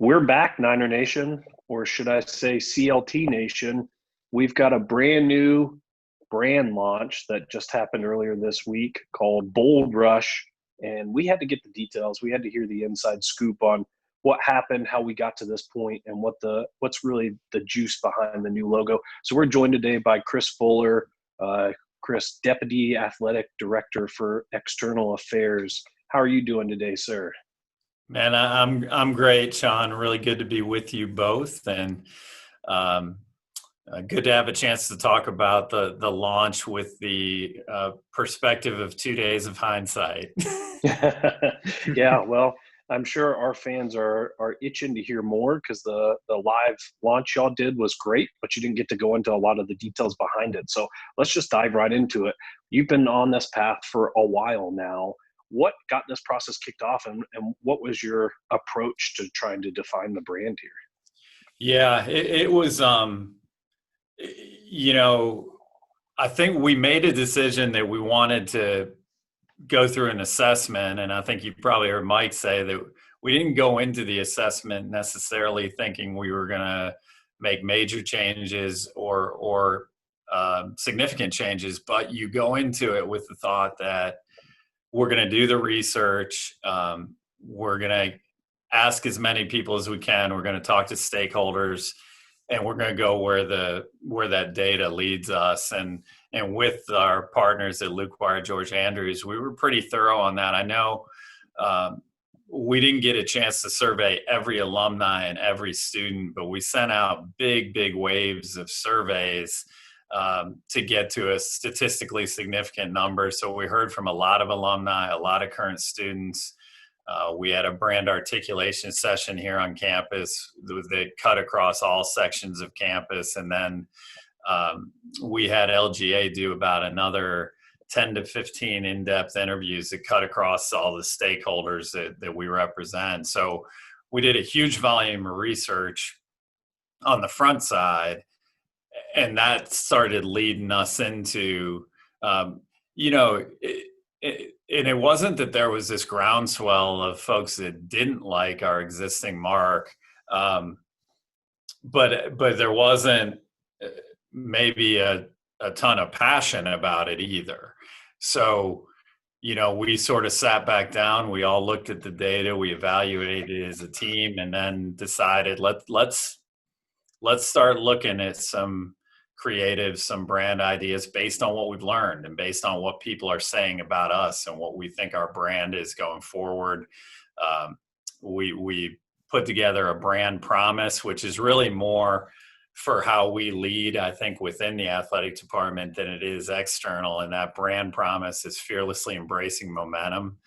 We're back, Niner Nation, or should I say CLT Nation. We've got a brand new brand launch that just happened earlier this week called Bold Rush. And we had to get the details. We had to hear the inside scoop on what happened, how we got to this point, and what's really the juice behind the new logo. So we're joined today by Chris Fuller, Chris, Deputy Athletic Director for External Affairs. How are you doing today, sir? Man, I'm great, Sean. Really good to be with you both, and um, good to have a chance to talk about the launch with the perspective of 2 days of hindsight. Yeah, well, I'm sure our fans are itching to hear more because the live launch y'all did was great, but you didn't get to go into a lot of the details behind it. So let's just dive right into it. You've been on this path for a while now. What got this process kicked off, and what was your approach to trying to define the brand here? Yeah, it was, you know, I think we made a decision that we wanted to go through an assessment, and I think you probably heard Mike say that we didn't go into the assessment necessarily thinking we were going to make major changes or significant changes, but you go into it with the thought that we're going to do the research. We're going to ask as many people as we can. We're going to talk to stakeholders, and we're going to go where that data leads us. And with our partners at Luke Wire, George Andrews, we were pretty thorough on that. I know we didn't get a chance to survey every alumni and every student, but we sent out big waves of surveys to get to a statistically significant number. So we heard from a lot of alumni, a lot of current students. We had a brand articulation session here on campus that cut across all sections of campus. And then we had LGA do about another 10 to 15 in-depth interviews that cut across all the stakeholders that we represent. So we did a huge volume of research on the front side, and that started leading us into, you know, and it wasn't that there was this groundswell of folks that didn't like our existing mark, but there wasn't maybe a ton of passion about it either. So, you know, we sort of sat back down, we all looked at the data, we evaluated it as a team, and then decided let's start looking at some some brand ideas based on what we've learned and based on what people are saying about us and what we think our brand is going forward. We put together a brand promise, which is really more for how we lead, I think, within the athletic department than it is external. And that brand promise is fearlessly embracing momentum.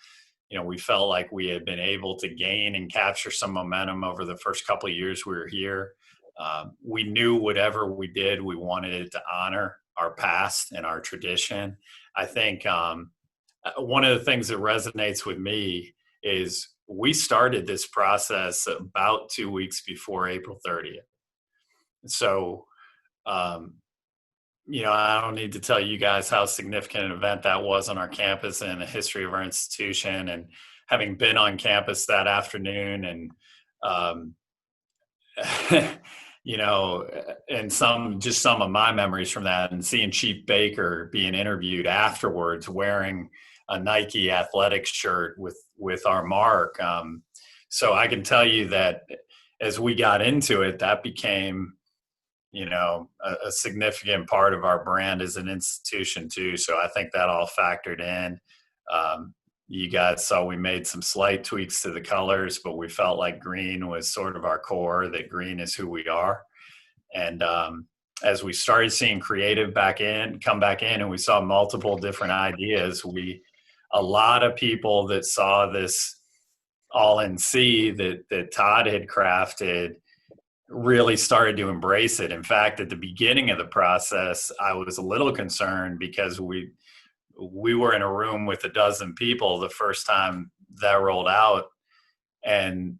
You know, we felt like we had been able to gain and capture some momentum over the first couple of years we were here. We knew whatever we did, we wanted it to honor our past and our tradition. I think one of the things that resonates with me is we started this process about 2 weeks before April 30th. So, you know, I don't need to tell you guys how significant an event that was on our campus and the history of our institution. And having been on campus that afternoon and, you know, and some of my memories from that, and seeing Chief Baker being interviewed afterwards wearing a Nike athletic shirt with our mark. So I can tell you that as we got into it, that became, you know, a significant part of our brand as an institution too. So I think that all factored in. You guys saw we made some slight tweaks to the colors, but we felt like green was sort of our core, that green is who we are. And as we started seeing creative come back in, and we saw multiple different ideas, a lot of people that saw this all in C that Todd had crafted really started to embrace it. In fact, at the beginning of the process, I was a little concerned because we were in a room with a dozen people the first time that rolled out. And,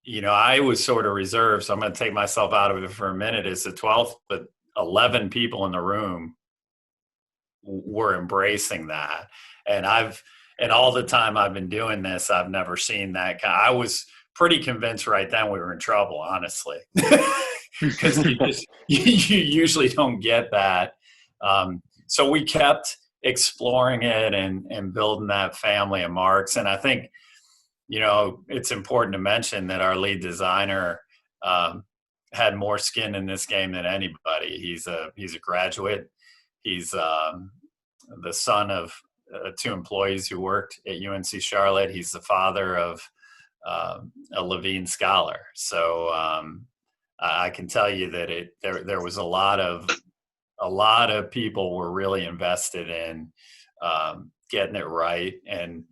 you know, I was sort of reserved, so I'm going to take myself out of it for a minute. It's the 12th, but 11 people in the room were embracing that. And all the time I've been doing this, I've never seen that. I was pretty convinced right then we were in trouble, honestly, because you usually don't get that. So we kept exploring it and building that family of marks. And I think, it's important to mention that our lead designer had more skin in this game than anybody. He's a graduate. He's the son of two employees who worked at UNC Charlotte. He's the father of a Levine scholar. So I can tell you that there was a lot of people were really invested in getting it right. And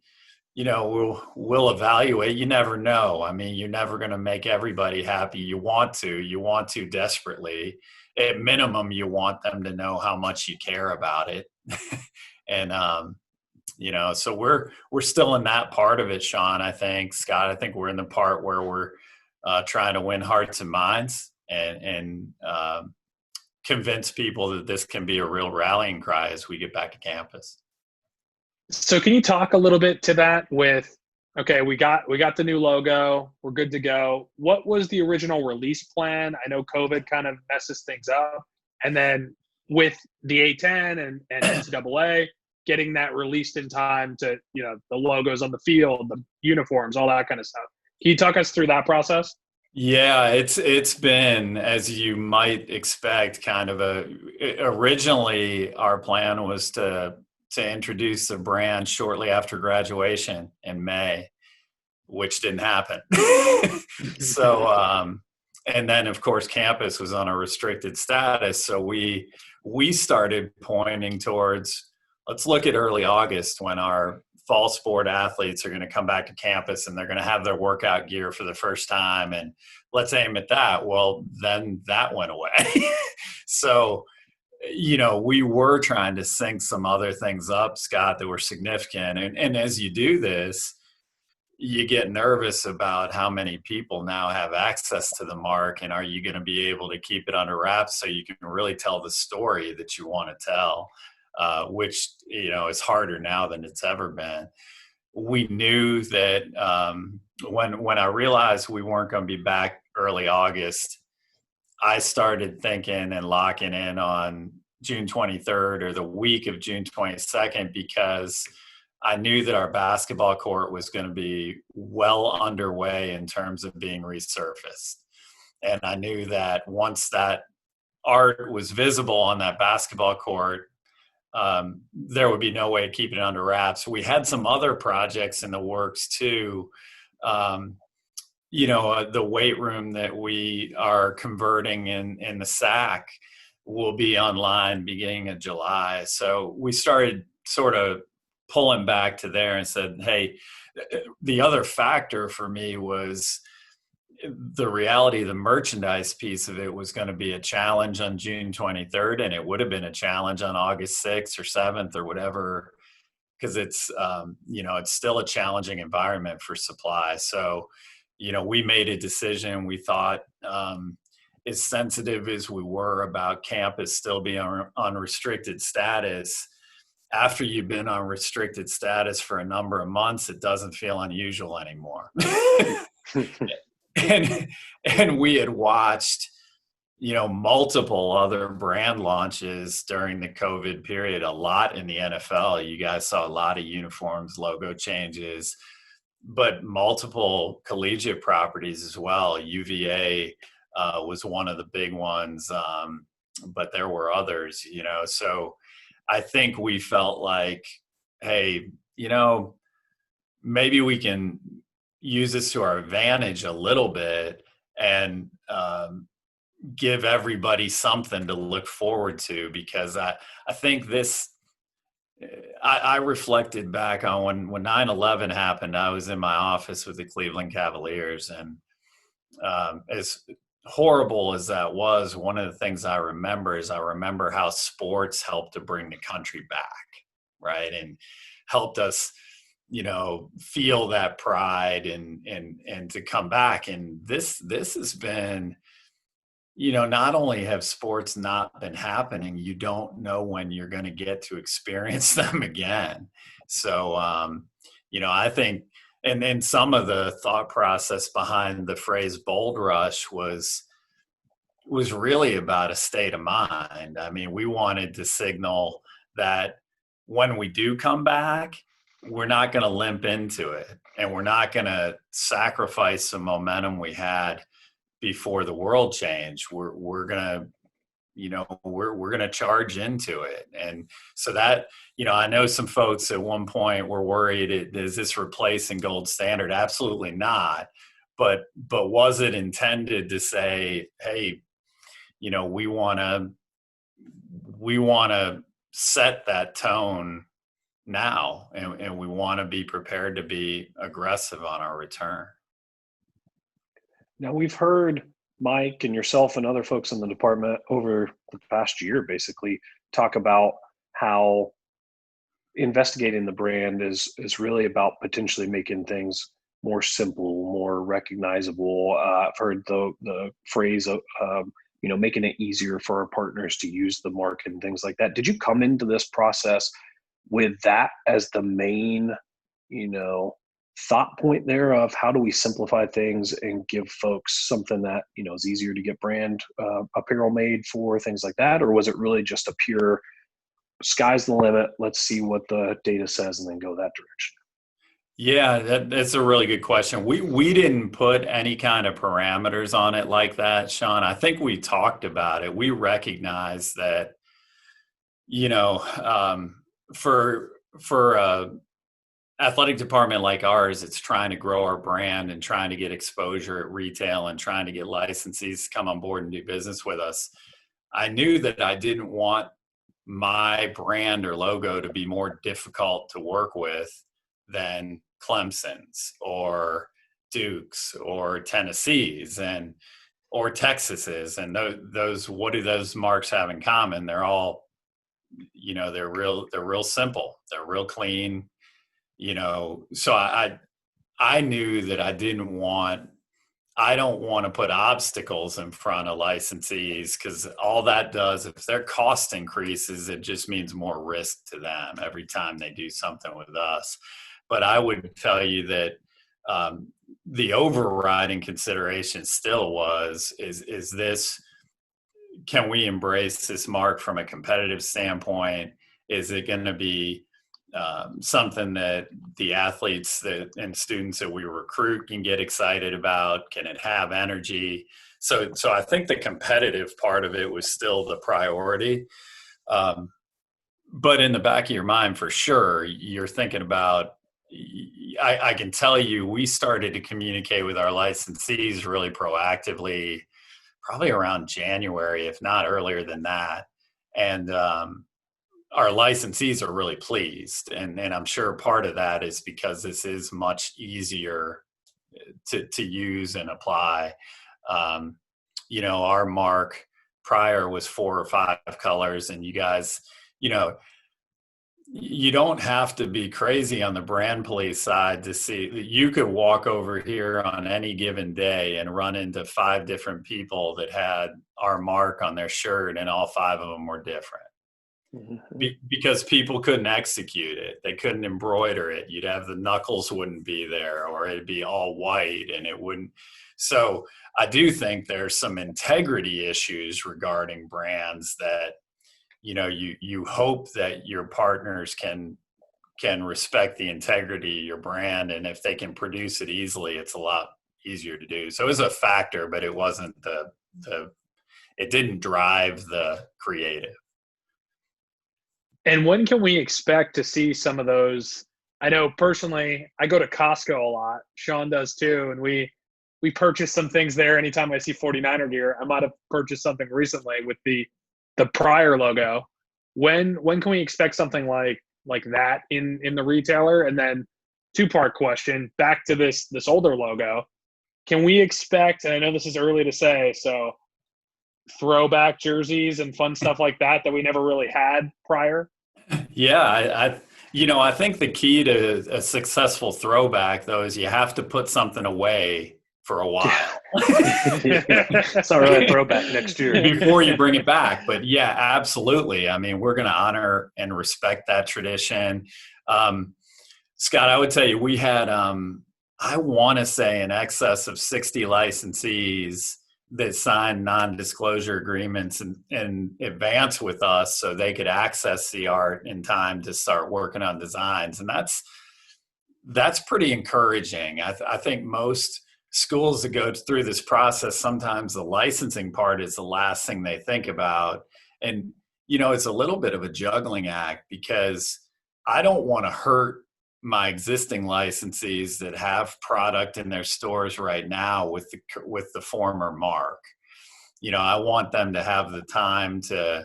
we'll evaluate. You never know. I mean, you're never going to make everybody happy. You want to desperately. At minimum, you want them to know how much you care about it. And so we're still in that part of it, Sean. I think, Scott, we're in the part where we're trying to win hearts and minds and convince people that this can be a real rallying cry as we get back to campus. So can you talk a little bit to that with, okay, we got the new logo, we're good to go. What was the original release plan? I know COVID kind of messes things up. And then with the A10 and NCAA, getting that released in time to, the logos on the field, the uniforms, all that kind of stuff. Can you talk us through that process? Yeah, it's been, as you might expect, kind of originally our plan was to introduce the brand shortly after graduation in May, which didn't happen. So, and then of course campus was on a restricted status. So we started pointing towards, let's look at early August when our fall sport athletes are going to come back to campus and they're going to have their workout gear for the first time. And let's aim at that. Well, then that went away. So, we were trying to sync some other things up, Scott, that were significant. And as you do this, you get nervous about how many people now have access to the mark, and are you going to be able to keep it under wraps so you can really tell the story that you want to tell, which, is harder now than it's ever been. We knew that when I realized we weren't going to be back early August, I started thinking and locking in on June 23rd or the week of June 22nd, because I knew that our basketball court was going to be well underway in terms of being resurfaced. And I knew that once that art was visible on that basketball court, there would be no way to keep it under wraps. We had some other projects in the works too. The weight room that we are converting in the SAC will be online beginning of July. So we started sort of pulling back to there and said, hey, the other factor for me was the reality, the merchandise piece of it was going to be a challenge on June 23rd, and it would have been a challenge on August 6th or 7th or whatever, because it's, it's still a challenging environment for supply. So, we made a decision. We thought, as sensitive as we were about campus still being on restricted status, after you've been on restricted status for a number of months, it doesn't feel unusual anymore. And we had watched, multiple other brand launches during the COVID period, a lot in the NFL. You guys saw a lot of uniforms, logo changes, but multiple collegiate properties as well. UVA was one of the big ones, but there were others, so I think we felt like, hey, maybe we can use this to our advantage a little bit and give everybody something to look forward to, because I think this, I reflected back on when 9/11 happened. I was in my office with the Cleveland Cavaliers, and as horrible as that was, one of the things I remember is how sports helped to bring the country back, right? And helped us, feel that pride and to come back. And this has been, not only have sports not been happening, you don't know when you're going to get to experience them again. So, I think and some of the thought process behind the phrase bold rush was really about a state of mind. I mean, we wanted to signal that when we do come back, we're not going to limp into it, and we're not going to sacrifice the momentum we had before the world changed. We're going to, we're going to charge into it. And so that, I know some folks at one point were worried, is this replacing gold standard? Absolutely not. But was it intended to say, hey, we want to set that tone now, and we want to be prepared to be aggressive on our return. Now, we've heard Mike and yourself and other folks in the department over the past year basically talk about how investigating the brand is really about potentially making things more simple, more recognizable. I've heard the phrase of making it easier for our partners to use the mark and things like that. Did you come into this process with that as the main, thought point there of how do we simplify things and give folks something that, is easier to get brand apparel made for, things like that? Or was it really just a pure sky's the limit, let's see what the data says and then go that direction? Yeah, that's a really good question. We didn't put any kind of parameters on it like that, Sean. I think we talked about it. We recognize that, for a athletic department like ours, it's trying to grow our brand and trying to get exposure at retail and trying to get licensees to come on board and do business with us. I knew that I didn't want my brand or logo to be more difficult to work with than Clemson's or Duke's or Tennessee's or Texas's. And those, what do those marks have in common? They're all, they're real simple. They're real clean, so I knew that I don't want to put obstacles in front of licensees, because all that does, if their cost increases, it just means more risk to them every time they do something with us. But I would tell you that the overriding consideration still is this, can we embrace this mark from a competitive standpoint? Is it going to be something that the athletes and students that we recruit can get excited about? Can it have energy? So I think the competitive part of it was still the priority. But in the back of your mind, for sure, you're thinking about, I can tell you, we started to communicate with our licensees really proactively, probably around January, if not earlier than that. And our licensees are really pleased. And I'm sure part of that is because this is much easier to use and apply. Our mark prior was 4 or 5 colors, and you guys, you don't have to be crazy on the brand police side to see that you could walk over here on any given day and run into 5 different people that had our mark on their shirt, and all 5 of them were different. Because people couldn't execute it. They couldn't embroider it. You'd have the knuckles wouldn't be there, or it'd be all white and it wouldn't. So I do think there's some integrity issues regarding brands that, you hope that your partners can respect the integrity of your brand. And if they can produce it easily, it's a lot easier to do. So it was a factor, but it wasn't it didn't drive the creative. And when can we expect to see some of those? I know personally, I go to Costco a lot. Sean does too. And we purchase some things there anytime I see 49er gear. I might have purchased something recently with the prior logo. When can we expect something like that in the retailer? And then 2-part question, back to this older logo. Can we expect, and I know this is early to say, so throwback jerseys and fun stuff like that we never really had prior? Yeah, I think the key to a successful throwback, though, is you have to put something away for a while. It's not really a throwback next year before you bring it back. But yeah, absolutely. I mean, we're going to honor and respect that tradition. Scott, I would tell you, we had I want to say in excess of 60 licensees that signed non-disclosure agreements in advance with us so they could access the art in time to start working on designs. And that's pretty encouraging. I think most schools that go through this process, sometimes the licensing part is the last thing they think about. And, it's a little bit of a juggling act because I don't want to hurt my existing licensees that have product in their stores right now with the former mark. I want them to have the time to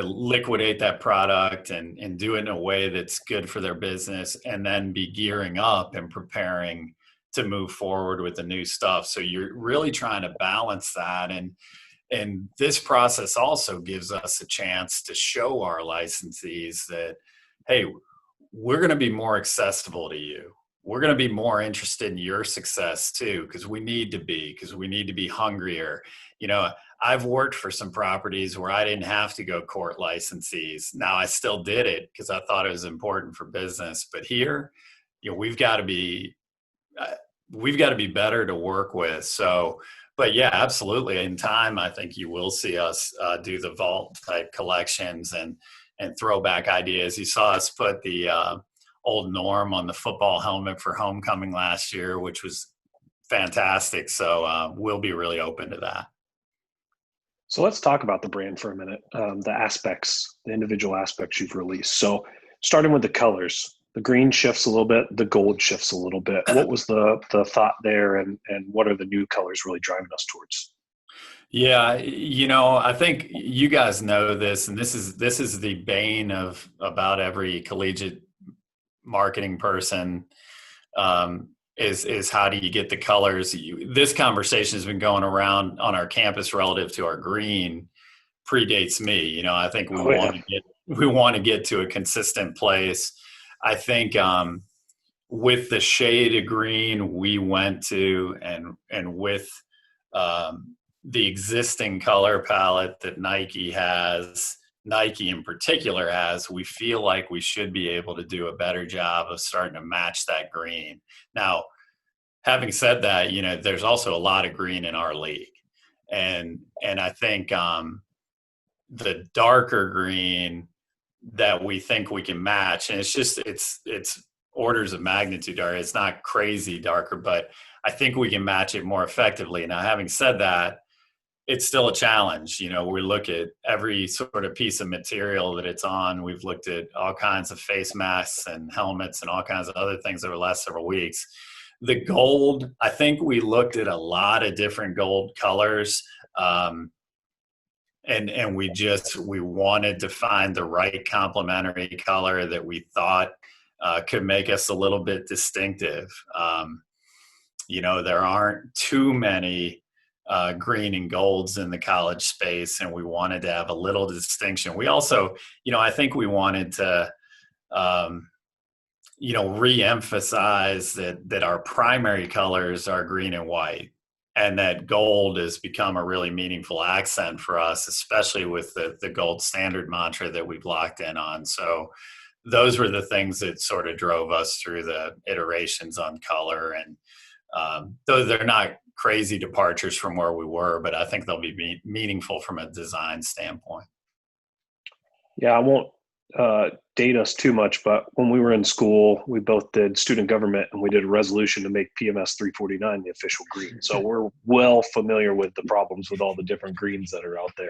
liquidate that product and do it in a way that's good for their business, and then be gearing up and preparing to move forward with the new stuff. So you're really trying to balance that. And this process also gives us a chance to show our licensees that, hey, we're going to be more accessible to you. We're going to be more interested in your success too, because we need to be hungrier. I've worked for some properties where I didn't have to go court licensees. Now I still did it because I thought it was important for business. But here, we've got to be better to work with. So, but yeah, absolutely. In time, I think you will see us do the vault type collections and throwback ideas. You saw us put the old Norm on the football helmet for homecoming last year, which was fantastic. So we'll be really open to that. So let's talk about the brand for a minute, the individual aspects you've released. So starting with the colors, the green shifts a little bit, the gold shifts a little bit. What was the thought there, and what are the new colors really driving us towards? Yeah, I think you guys know this, and this is the bane of about every collegiate marketing person, is how do you get the colors? This conversation has been going around on our campus relative to our green, predates me. I think we want to get to a consistent place. I think with the shade of green we went to, and with the existing color palette that Nike in particular has, we feel like we should be able to do a better job of starting to match that green. Now, having said that, there's also a lot of green in our league. And I think the darker green that we think we can match, and it's orders of magnitude darker. It's not crazy darker, but I think we can match it more effectively. Now, having said that, it's still a challenge. We look at every sort of piece of material that it's on. We've looked at all kinds of face masks and helmets and all kinds of other things over the last several weeks. The gold, I think we looked at a lot of different gold colors. And we wanted to find the right complementary color that we thought could make us a little bit distinctive. There aren't too many green and golds in the college space, and we wanted to have a little distinction. We also, I think we wanted to, re-emphasize that our primary colors are green and white, and that gold has become a really meaningful accent for us, especially with the gold standard mantra that we've locked in on. So those were the things that sort of drove us through the iterations on color. And though they're not crazy departures from where we were, but I think they'll be meaningful from a design standpoint. Yeah, I won't date us too much, but when we were in school, we both did student government, and we did a resolution to make PMS 349 the official green. So we're well familiar with the problems with all the different greens that are out there.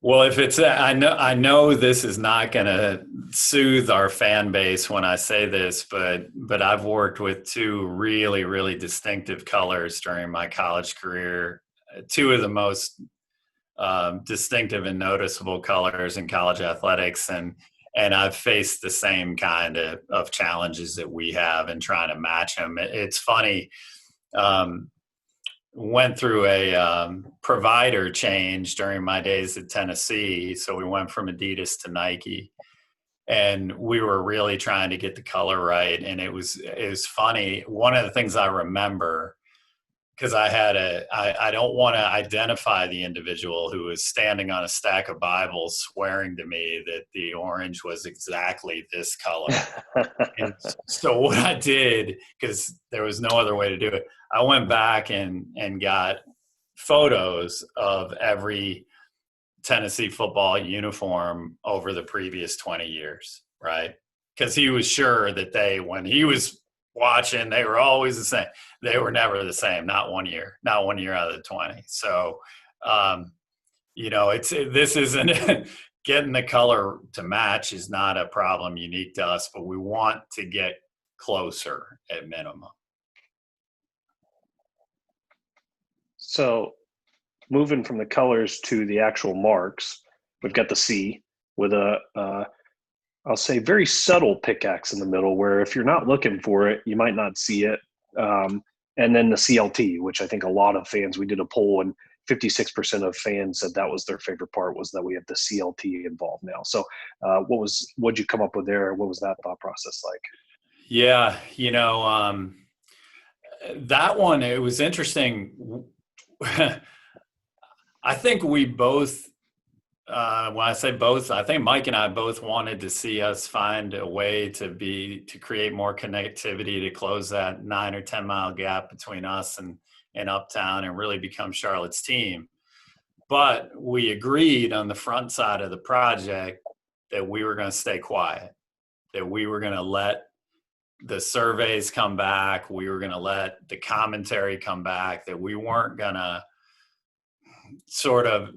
Well, if it's, I know this is not going to soothe our fan base when I say this, but I've worked with two really, really distinctive colors during my college career. Two of the most distinctive and noticeable colors in college athletics, and I've faced the same kind of challenges that we have in trying to match them. It's funny. Went through a provider change during my days at Tennessee. So we went from Adidas to Nike, and we were really trying to get the color right. And it was funny. One of the things I remember because I don't want to identify the individual who was standing on a stack of Bibles swearing to me that the orange was exactly this color. And so what I did, because there was no other way to do it, I went back and got photos of every Tennessee football uniform over the previous 20 years, right? Because he was sure that when he was watching, they were always the same. They were never the same, not one year out of the 20. So, this isn't getting the color to match is not a problem unique to us, but we want to get closer at minimum. So moving from the colors to the actual marks, we've got the C with I'll say very subtle pickaxe in the middle, where if you're not looking for it, you might not see it. And then the CLT, which I think a lot of fans, we did a poll and 56% of fans said that was their favorite part, was that we have the CLT involved now. So what'd you come up with there? What was that thought process like? Yeah, that one, it was interesting. I think we both, when I say both, I think Mike and I both wanted to see us find a way to create more connectivity, to close that 9 or 10 mile gap between us and Uptown and really become Charlotte's team. But we agreed on the front side of the project that we were going to stay quiet, that we were going to let the surveys come back, we were going to let the commentary come back, that we weren't going to sort of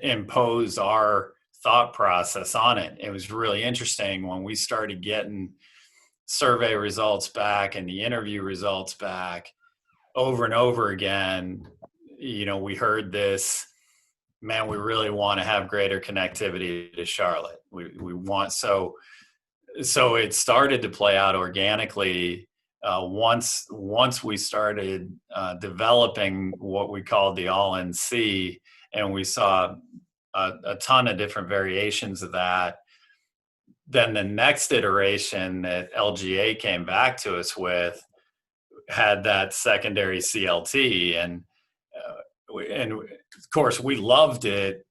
impose our thought process on it. It was really interesting when we started getting survey results back and the interview results back over and over again. We heard this, man, we really want to have greater connectivity to Charlotte. We want, so it started to play out organically once we started developing what we called the all-in-C, and we saw a ton of different variations of that. Then the next iteration that LGA came back to us with had that secondary CLT, and of course we loved it,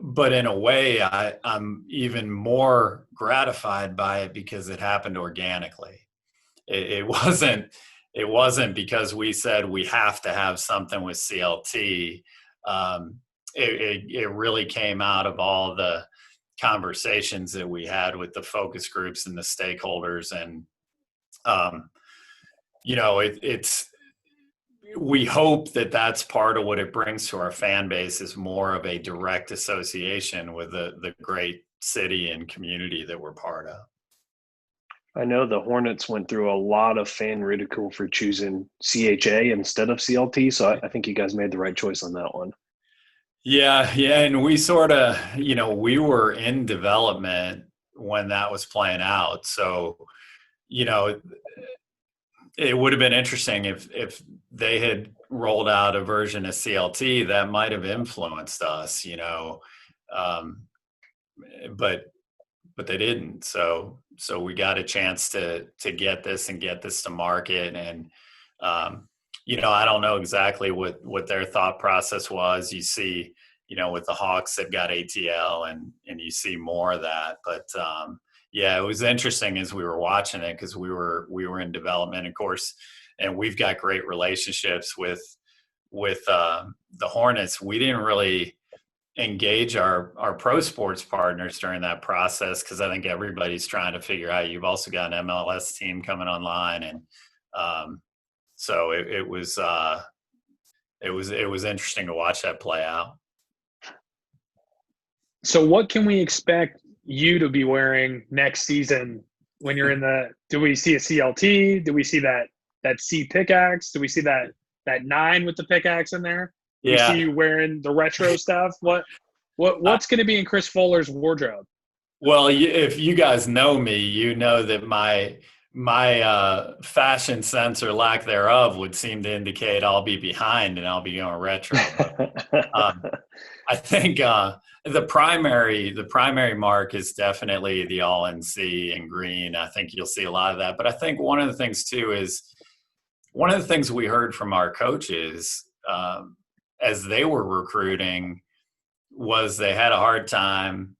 but in a way I'm even more gratified by it because it happened organically. It wasn't because we said we have to have something with CLT. It really came out of all the conversations that we had with the focus groups and the stakeholders, and we hope that that's part of what it brings to our fan base, is more of a direct association with the great city and community that we're part of. I know the Hornets went through a lot of fan ridicule for choosing CHA instead of CLT, so I think you guys made the right choice on that one. Yeah, and we sort of, we were in development when that was playing out, so it would have been interesting if they had rolled out a version of CLT that might have influenced us, but they didn't. So we got a chance to get this to market. And, I don't know exactly what their thought process was. You see, with the Hawks, they've got ATL and you see more of that. But, yeah, it was interesting as we were watching it, because we were in development, of course, and we've got great relationships with the Hornets. We didn't really engage our pro sports partners during that process, because I think everybody's trying to figure out, you've also got an MLS team coming online, and so it was interesting to watch that play out. So what can we expect you to be wearing next season when you're do we see a CLT? Do we see that C pickaxe? Do we see that 9 with the pickaxe in there? Do we see you wearing the retro stuff? What's going to be in Chris Fuller's wardrobe? Well, if you guys know me, you know that my fashion sense or lack thereof would seem to indicate I'll be behind and I'll be going retro. I think the primary mark is definitely the all-in-C and green. I think you'll see a lot of that. But I think one of the things too is one of the things we heard from our coaches as they were recruiting was they had a hard time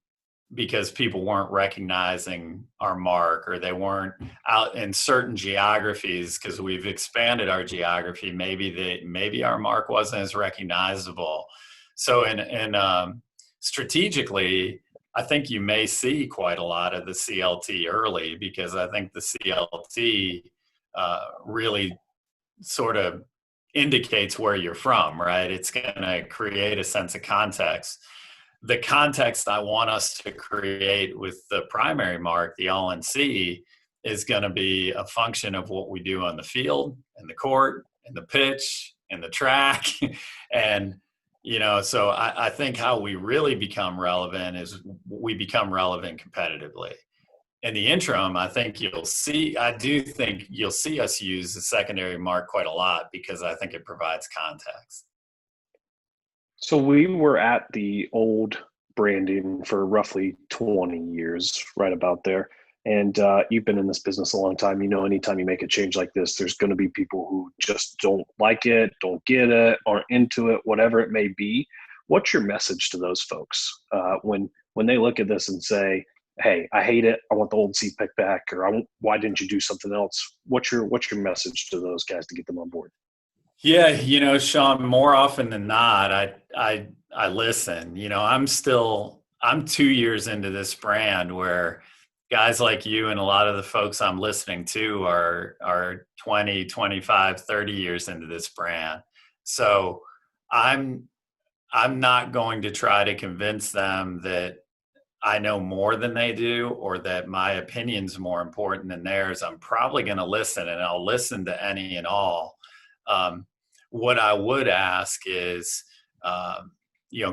because people weren't recognizing our mark, or they weren't out in certain geographies because we've expanded our geography. Maybe our mark wasn't as recognizable. So strategically, I think you may see quite a lot of the CLT early, because I think the CLT really sort of indicates where you're from, right? It's going to create a sense of context. The context I want us to create with the primary mark, the All-in-C, is going to be a function of what we do on the field and the court and the pitch and the track. And, so I think how we really become relevant is we become relevant competitively. In the interim, I do think you'll see us use the secondary mark quite a lot, because I think it provides context. So we were at the old branding for roughly 20 years, right about there. And you've been in this business a long time. Anytime you make a change like this, there's going to be people who just don't like it, don't get it, aren't into it, whatever it may be. What's your message to those folks when they look at this and say, "Hey, I hate it. I want the old C pick back," or "Why didn't you do something else?" What's your message to those guys to get them on board? Yeah, Sean, more often than not, I listen. I'm 2 years into this brand, where guys like you and a lot of the folks I'm listening to are 20, 25, 30 years into this brand. So I'm not going to try to convince them that I know more than they do, or that my opinion's more important than theirs. I'm probably going to listen, and I'll listen to any and all. What I would ask is,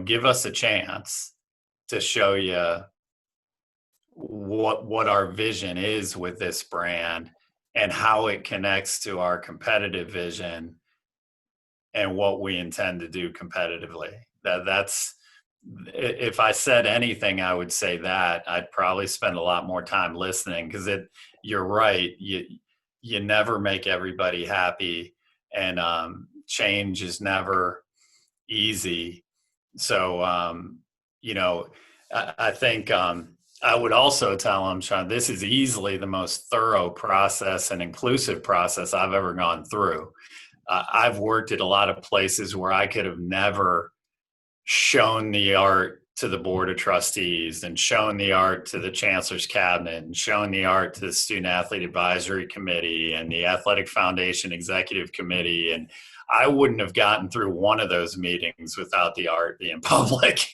give us a chance to show you what our vision is with this brand, and how it connects to our competitive vision and what we intend to do competitively. That's if I said anything, I would say that I'd probably spend a lot more time listening, because you're right. You never make everybody happy, and change is never easy. So, I think I would also tell them, Sean, this is easily the most thorough process and inclusive process I've ever gone through. I've worked at a lot of places where I could have never shown the art to the board of trustees, and shown the art to the chancellor's cabinet, and shown the art to the student athlete advisory committee and the athletic foundation executive committee. And I wouldn't have gotten through one of those meetings without the art being public.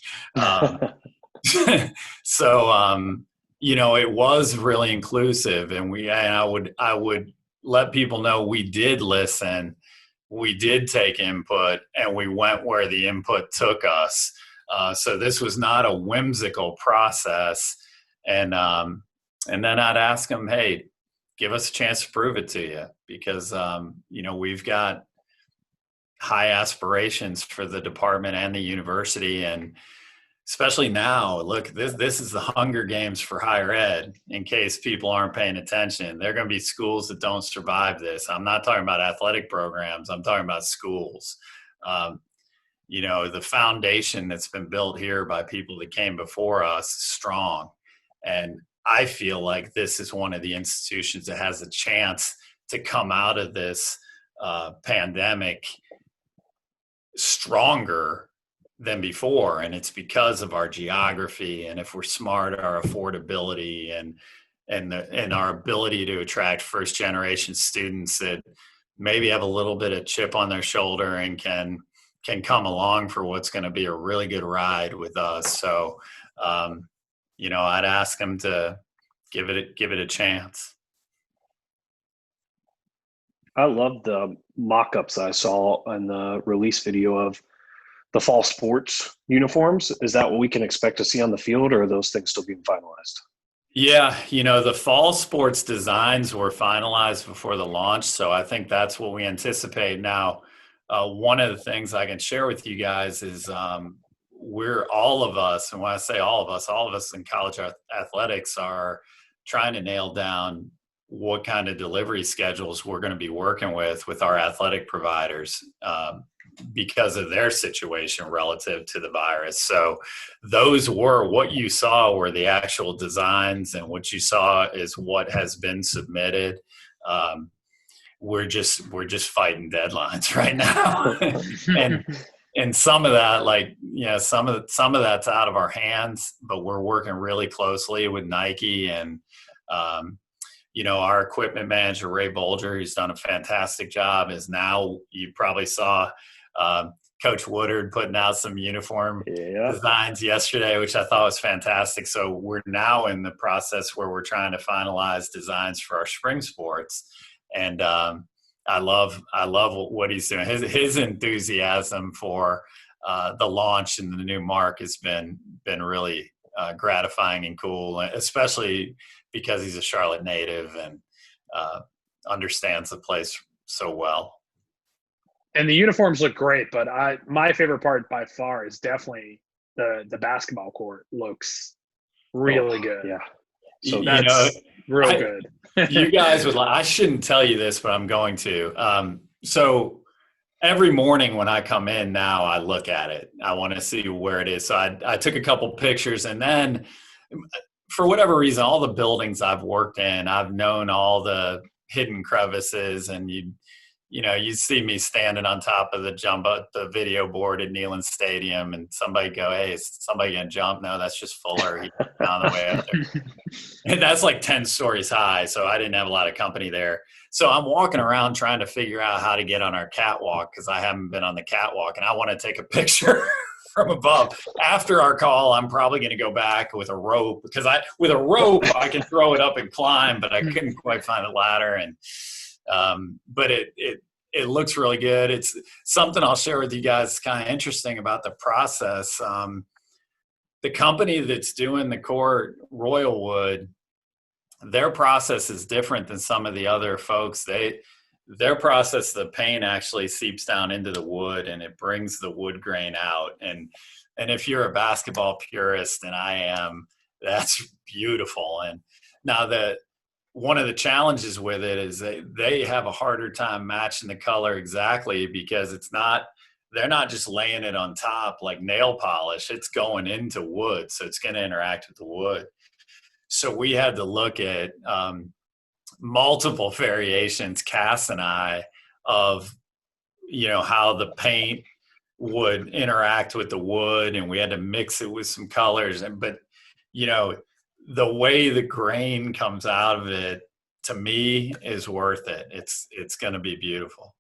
So, it was really inclusive, and I would let people know we did listen, we did take input, and we went where the input took us. So this was not a whimsical process. And then I'd ask them, "Hey, give us a chance to prove it to you," because we've got high aspirations for the department and the university. And especially now, look, this is the Hunger Games for higher ed, in case people aren't paying attention. There are going to be schools that don't survive this. I'm not talking about athletic programs. I'm talking about schools. The foundation that's been built here by people that came before us is strong. And I feel like this is one of the institutions that has a chance to come out of this pandemic stronger than before. And it's because of our geography, and if we're smart, our affordability, and our ability to attract first generation students that maybe have a little bit of chip on their shoulder and can come along for what's going to be a really good ride with us. So I'd ask them to give it a chance. I love the mock-ups I saw in the release video of the fall sports uniforms. Is that what we can expect to see on the field, or are those things still being finalized? Yeah, the fall sports designs were finalized before the launch, so I think that's what we anticipate. Now, one of the things I can share with you guys is we're all of us, and when I say all of us in college athletics are trying to nail down what kind of delivery schedules we're going to be working with our athletic providers because of their situation relative to the virus. So those were what you saw were the actual designs, and what you saw is what has been submitted. We're just fighting deadlines right now. and some of that, like, some of that's out of our hands, but we're working really closely with Nike and our equipment manager, Ray Bolger, who's done a fantastic job, is now, you probably saw Coach Woodard putting out some uniform designs yesterday, which I thought was fantastic. So we're now in the process where we're trying to finalize designs for our spring sports. And I love what he's doing. His enthusiasm for the launch and the new mark has been really gratifying and cool, especially because he's a Charlotte native and understands the place so well. And the uniforms look great, but my favorite part by far is definitely the basketball court looks really good. Yeah. So that's real good. You guys would I shouldn't tell you this, but I'm going to. So every morning when I come in now, I look at it. I want to see where it is. So I took a couple pictures, and then for whatever reason, all the buildings I've worked in, I've known all the hidden crevices, and you see me standing on top of the video board at Neyland Stadium, and somebody go, "Hey, is somebody gonna jump?" No, that's just Fuller. He's on the way up there. And that's like 10 stories high, so I didn't have a lot of company there. So I'm walking around trying to figure out how to get on our catwalk, because I haven't been on the catwalk, and I want to take a picture from above. After our call, I'm probably going to go back with a rope, because with a rope I can throw it up and climb, but I couldn't quite find a ladder. And but it looks really good. It's something I'll share with you guys. It's kind of interesting about the process. The company that's doing the court, Royal Wood, their process is different than some of the other folks. Their process, the paint actually seeps down into the wood and it brings the wood grain out. And if you're a basketball purist, and I am, that's beautiful. And now one of the challenges with it is they have a harder time matching the color exactly, because they're not just laying it on top like nail polish. It's going into wood, so it's going to interact with the wood. So we had to look at multiple variations, Cass and I, of how the paint would interact with the wood, and we had to mix it with some colors. But the way the grain comes out of it, to me, is worth it. It's going to be beautiful.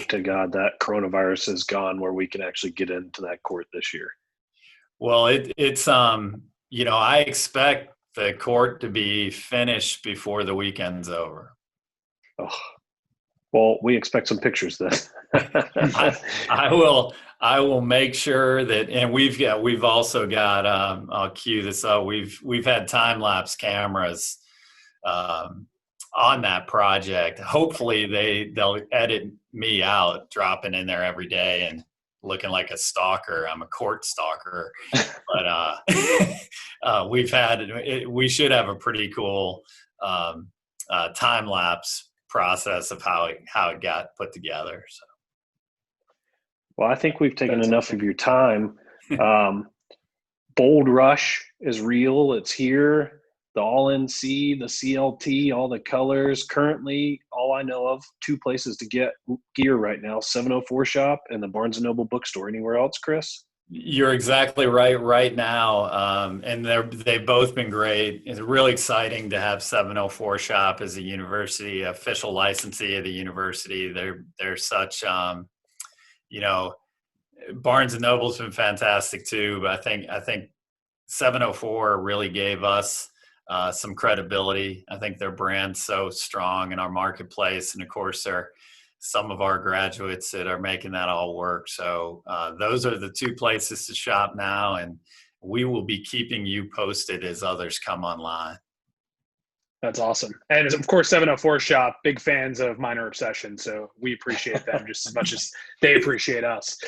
To God, that coronavirus is gone, where we can actually get into that court this year. Well, it's I expect the court to be finished before the weekend's over. Oh, well, we expect some pictures then. I will make sure that, and we've also got I'll cue this up. We've had time-lapse cameras on that project. Hopefully they'll edit me out dropping in there every day and looking like a stalker. I'm a court stalker, but we should have a pretty cool time-lapse process of how it got put together. So, well, I think we've taken enough of your time. Bold Rush is real. It's here. The All-NC, the CLT, all the colors. Currently, all I know of, 2 places to get gear right now: 704 Shop and the Barnes & Noble bookstore. Anywhere else, Chris? You're exactly right now. And they've both been great. It's really exciting to have 704 Shop as a university, official licensee of the university. They're such, Barnes & Noble's been fantastic too, but I think 704 really gave us some credibility. I think their brand's so strong in our marketplace, and of course they're some of our graduates that are making that all work. So those are the 2 places to shop now, and we will be keeping you posted as others come online. That's awesome. And of course, 704 Shop, big fans of Minor Obsession, so we appreciate them just as much as they appreciate us.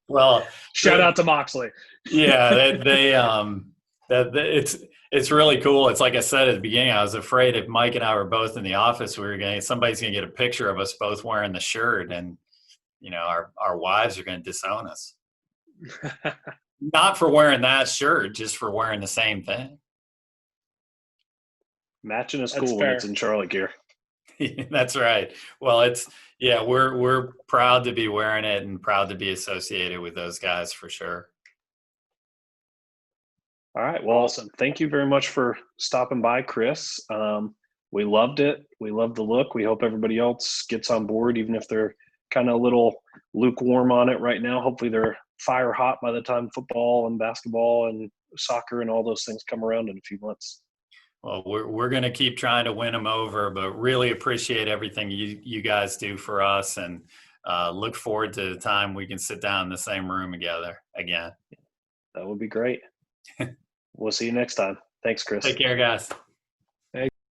Well, shout out to Moxley. Yeah, It's really cool. It's like I said at the beginning, I was afraid if Mike and I were both in the office, somebody's gonna get a picture of us both wearing the shirt, and our wives are gonna disown us. Not for wearing that shirt, just for wearing the same thing. Matching is That's cool when fair. it's in Charlie gear. That's right. Well, we're proud to be wearing it and proud to be associated with those guys for sure. All right. Well, Awesome. thank you very much for stopping by, Chris. We loved it. We loved the look. We hope everybody else gets on board, even if they're kind of a little lukewarm on it right now. Hopefully they're fire hot by the time football and basketball and soccer and all those things come around in a few months. Well, we're going to keep trying to win them over, but really appreciate everything you guys do for us, and look forward to the time we can sit down in the same room together again. That would be great. We'll see you next time. Thanks, Chris. Take care, guys.